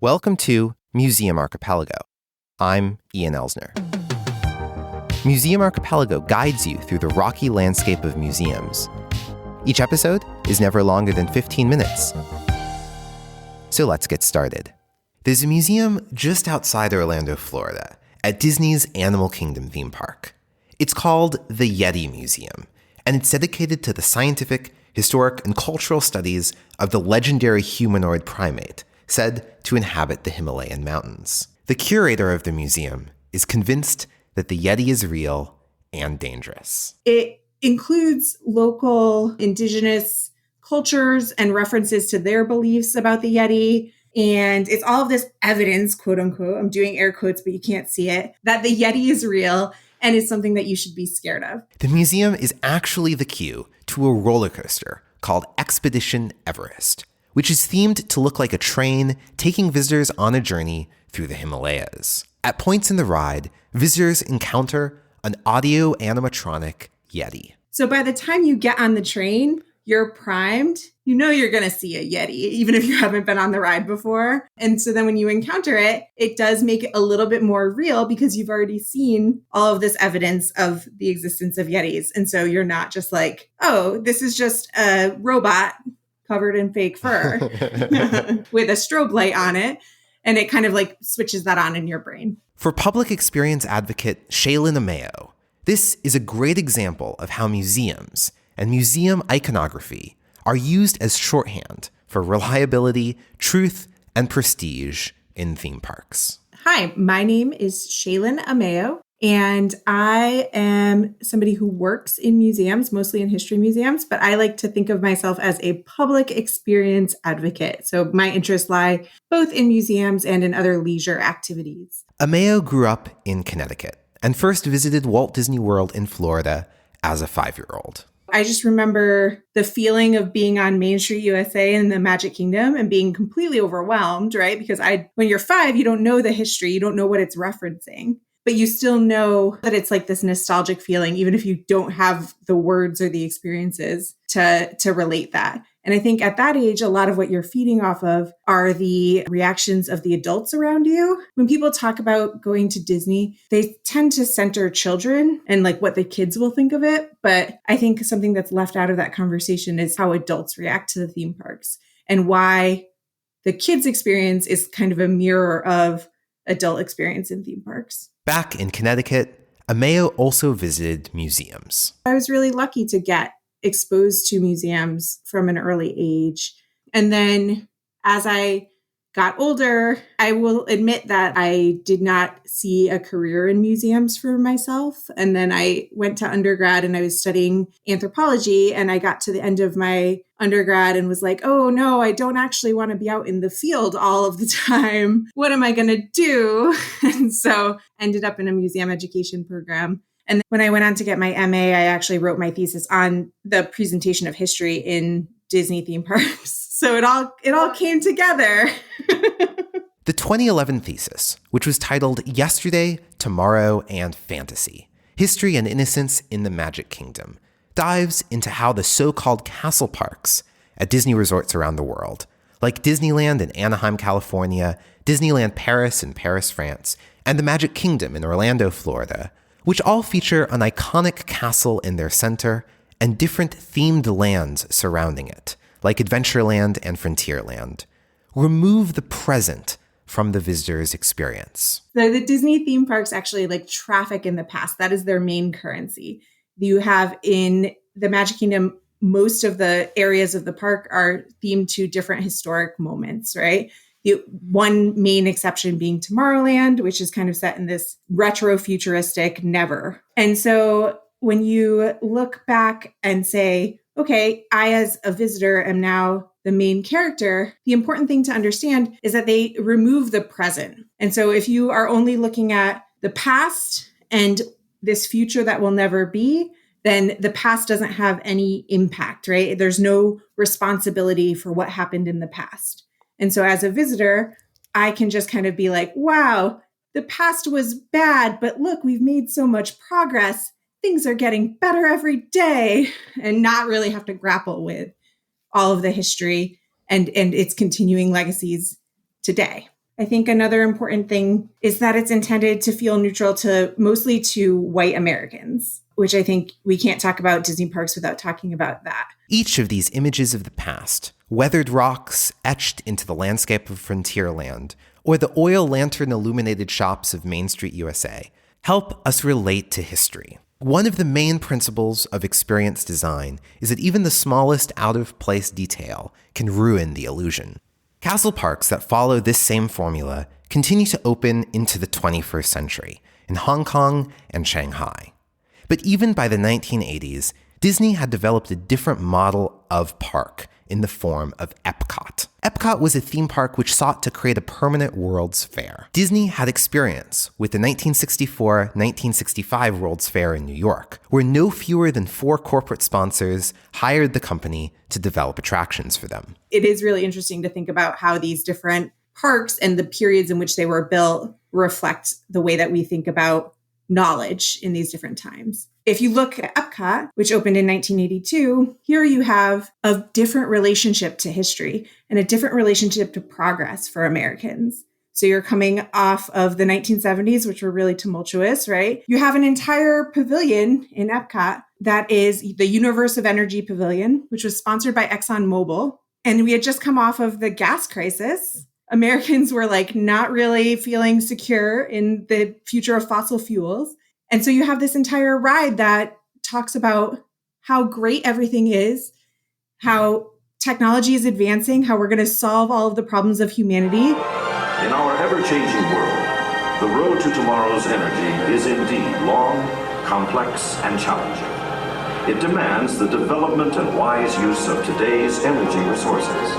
Welcome to Museum Archipelago. I'm Ian Elsner. Museum Archipelago guides you through the rocky landscape of museums. Each episode is never longer than 15 minutes. So let's get started. There's a museum just outside Orlando, Florida, at Disney's Animal Kingdom theme park. It's called the Yeti Museum, and it's dedicated to the scientific, historic, and cultural studies of the legendary humanoid primate, said to inhabit the Himalayan mountains. The curator of the museum is convinced that the Yeti is real and dangerous. It includes local indigenous cultures and references to their beliefs about the Yeti. And it's all of this evidence, quote unquote, I'm doing air quotes, but you can't see it, that the Yeti is real and is something that you should be scared of. The museum is actually the queue to a roller coaster called Expedition Everest, which is themed to look like a train taking visitors on a journey through the Himalayas. At points in the ride, visitors encounter an audio animatronic Yeti. So by the time you get on the train, you're primed. You know you're going to see a Yeti, even if you haven't been on the ride before. And so then when you encounter it, it does make it a little bit more real because you've already seen all of this evidence of the existence of Yetis. And so you're not just like, oh, this is just a robot covered in fake fur with a strobe light on it. And it kind of like switches that on in your brain. For public experience advocate Shaelyn Amaio, this is a great example of how museums and museum iconography are used as shorthand for reliability, truth, and prestige in theme parks. Hi, my name is Shaelyn Amaio, and I am somebody who works in museums, mostly in history museums, but I like to think of myself as a public experience advocate. So my interests lie both in museums and in other leisure activities. Amaio grew up in Connecticut and first visited Walt Disney World in Florida as a 5-year-old. I just remember the feeling of being on Main Street, USA in the Magic Kingdom and being completely overwhelmed, right? Because when you're 5, you don't know the history, you don't know what it's referencing, but you still know that it's like this nostalgic feeling, even if you don't have the words or the experiences to relate that. And I think at that age, a lot of what you're feeding off of are the reactions of the adults around you. When people talk about going to Disney, they tend to center children and like what the kids will think of it. But I think something that's left out of that conversation is how adults react to the theme parks and why the kids' experience is kind of a mirror of adult experience in theme parks. Back in Connecticut, Amaio also visited museums. I was really lucky to get exposed to museums from an early age. And then as I got older, I will admit that I did not see a career in museums for myself. And then I went to undergrad and I was studying anthropology, and I got to the end of my undergrad and was like, oh no, I don't actually want to be out in the field all of the time. What am I going to do? And so ended up in a museum education program. And when I went on to get my MA, I actually wrote my thesis on the presentation of history in Disney theme parks. So it all came together. The 2011 thesis, which was titled Yesterday, Tomorrow, and Fantasy, History and Innocence in the Magic Kingdom, dives into how the so-called castle parks at Disney resorts around the world, like Disneyland in Anaheim, California, Disneyland Paris in Paris, France, and the Magic Kingdom in Orlando, Florida, which all feature an iconic castle in their center and different themed lands surrounding it, like Adventureland and Frontierland, remove the present from the visitor's experience. So the Disney theme parks actually like traffic in the past. That is their main currency. You have in the Magic Kingdom, most of the areas of the park are themed to different historic moments, right? The one main exception being Tomorrowland, which is kind of set in this retro futuristic never. And so when you look back and say, okay, I as a visitor am now the main character, the important thing to understand is that they remove the present. And so if you are only looking at the past and this future that will never be, then the past doesn't have any impact, right? There's no responsibility for what happened in the past. And so as a visitor, I can just kind of be like, wow, the past was bad, but look, we've made so much progress. Things are getting better every day, and not really have to grapple with all of the history and its continuing legacies today. I think another important thing is that it's intended to feel neutral to mostly to white Americans, which I think we can't talk about Disney parks without talking about that. Each of these images of the past, weathered rocks etched into the landscape of Frontierland, or the oil lantern illuminated shops of Main Street, USA, help us relate to history. One of the main principles of experience design is that even the smallest out-of-place detail can ruin the illusion. Castle parks that follow this same formula continue to open into the 21st century in Hong Kong and Shanghai. But even by the 1980s, Disney had developed a different model of park in the form of EPCOT. EPCOT was a theme park which sought to create a permanent World's Fair. Disney had experience with the 1964-1965 World's Fair in New York, where no fewer than 4 corporate sponsors hired the company to develop attractions for them. It is really interesting to think about how these different parks and the periods in which they were built reflect the way that we think about knowledge in these different times. If you look at EPCOT, which opened in 1982, here you have a different relationship to history and a different relationship to progress for Americans. So you're coming off of the 1970s, which were really tumultuous, right? You have an entire pavilion in EPCOT that is the Universe of Energy Pavilion, which was sponsored by ExxonMobil. And we had just come off of the gas crisis. Americans were like not really feeling secure in the future of fossil fuels. And so you have this entire ride that talks about how great everything is, how technology is advancing, how we're going to solve all of the problems of humanity. In our ever-changing world, the road to tomorrow's energy is indeed long, complex, and challenging. It demands the development and wise use of today's energy resources.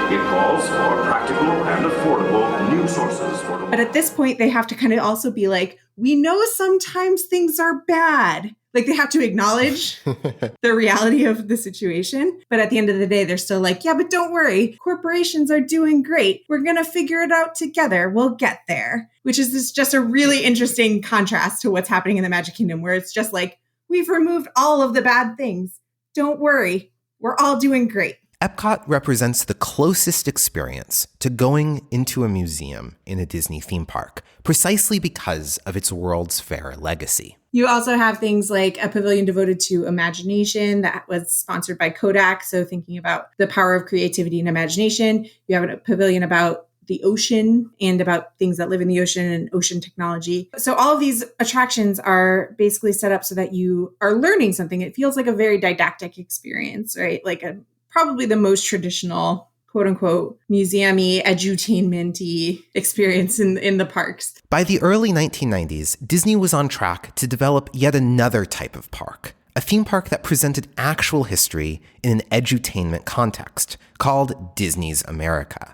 It calls for practical and affordable new sources for But at this point, they have to kind of also be like, we know sometimes things are bad. Like they have to acknowledge the reality of the situation. But at the end of the day, they're still like, yeah, but don't worry. Corporations are doing great. We're going to figure it out together. We'll get there. Which is just a really interesting contrast to what's happening in the Magic Kingdom, where it's just like, we've removed all of the bad things. Don't worry. We're all doing great. EPCOT represents the closest experience to going into a museum in a Disney theme park, precisely because of its World's Fair legacy. You also have things like a pavilion devoted to imagination that was sponsored by Kodak. So thinking about the power of creativity and imagination. You have a pavilion about the ocean and about things that live in the ocean and ocean technology. So all of these attractions are basically set up so that you are learning something. It feels like a very didactic experience, right? Like probably the most traditional, quote unquote, museum-y, edutainment-y experience in the parks. By the early 1990s, Disney was on track to develop yet another type of park, a theme park that presented actual history in an edutainment context, called Disney's America.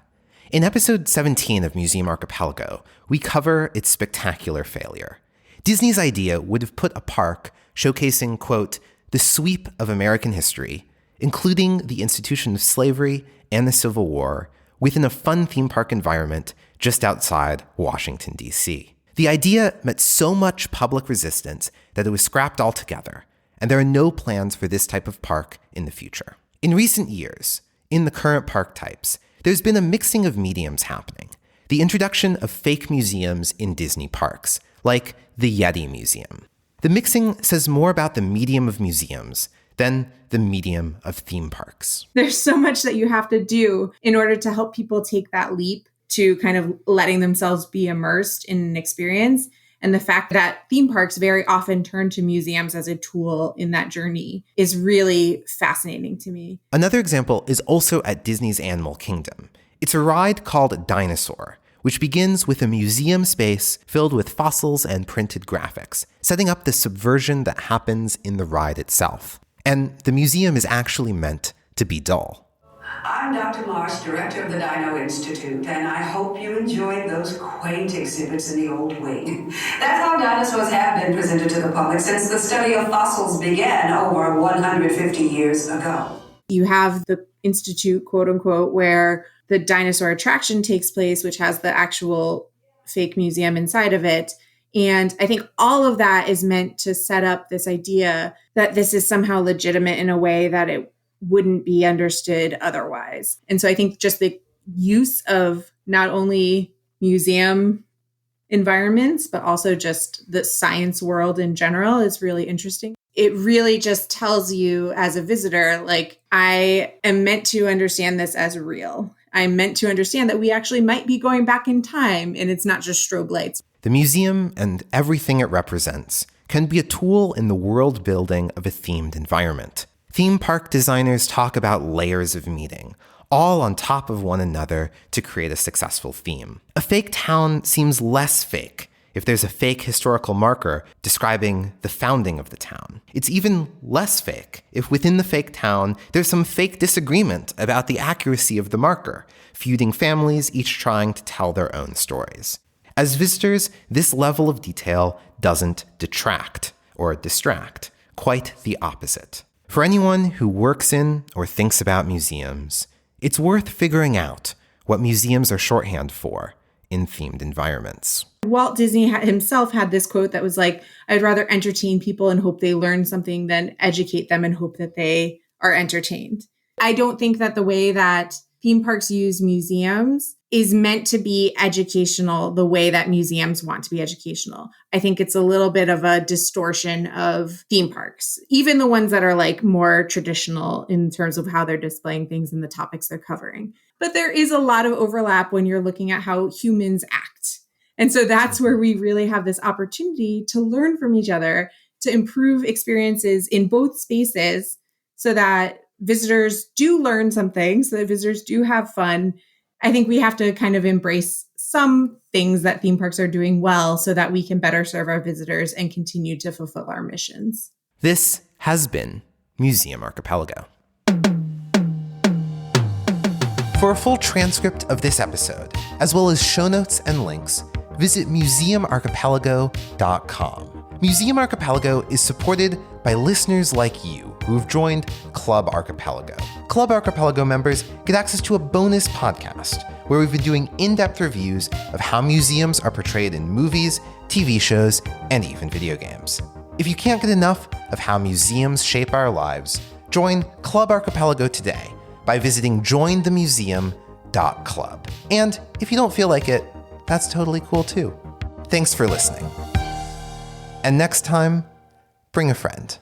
In episode 17 of Museum Archipelago, we cover its spectacular failure. Disney's idea would have put a park showcasing, quote, the sweep of American history, including the institution of slavery and the Civil War, within a fun theme park environment just outside Washington, D.C. The idea met so much public resistance that it was scrapped altogether, and there are no plans for this type of park in the future. In recent years, in the current park types, there's been a mixing of mediums happening. The introduction of fake museums in Disney parks, like the Yeti Museum. The mixing says more about the medium of museums than the medium of theme parks. There's so much that you have to do in order to help people take that leap to kind of letting themselves be immersed in an experience. And the fact that theme parks very often turn to museums as a tool in that journey is really fascinating to me. Another example is also at Disney's Animal Kingdom. It's a ride called Dinosaur, which begins with a museum space filled with fossils and printed graphics, setting up the subversion that happens in the ride itself. And the museum is actually meant to be dull. I'm Dr. Marsh, director of the Dino Institute, and I hope you enjoyed those quaint exhibits in the old wing. That's how dinosaurs have been presented to the public since the study of fossils began over 150 years ago. You have the institute, quote unquote, where the dinosaur attraction takes place, which has the actual fake museum inside of it. And I think all of that is meant to set up this idea that this is somehow legitimate in a way that it wouldn't be understood otherwise. And so I think just the use of not only museum environments, but also just the science world in general is really interesting. It really just tells you as a visitor, like, I am meant to understand this as real. I'm meant to understand that we actually might be going back in time and it's not just strobe lights. The museum and everything it represents can be a tool in the world building of a themed environment. Theme park designers talk about layers of meaning, all on top of one another to create a successful theme. A fake town seems less fake if there's a fake historical marker describing the founding of the town. It's even less fake if within the fake town there's some fake disagreement about the accuracy of the marker, feuding families each trying to tell their own stories. As visitors, this level of detail doesn't detract or distract, quite the opposite. For anyone who works in or thinks about museums, it's worth figuring out what museums are shorthand for in themed environments. Walt Disney himself had this quote that was like, I'd rather entertain people and hope they learn something than educate them and hope that they are entertained. I don't think that the way that theme parks use museums is meant to be educational the way that museums want to be educational. I think it's a little bit of a distortion of theme parks, even the ones that are like more traditional in terms of how they're displaying things and the topics they're covering. But there is a lot of overlap when you're looking at how humans act. And so that's where we really have this opportunity to learn from each other, to improve experiences in both spaces so that visitors do learn something, so that visitors do have fun. I think we have to kind of embrace some things that theme parks are doing well so that we can better serve our visitors and continue to fulfill our missions. This has been Museum Archipelago. For a full transcript of this episode, as well as show notes and links, visit museumarchipelago.com. Museum Archipelago is supported by listeners like you who've joined Club Archipelago. Club Archipelago members get access to a bonus podcast where we've been doing in-depth reviews of how museums are portrayed in movies, TV shows, and even video games. If you can't get enough of how museums shape our lives, join Club Archipelago today by visiting jointhemuseum.club. And if you don't feel like it, that's totally cool too. Thanks for listening. And next time, bring a friend.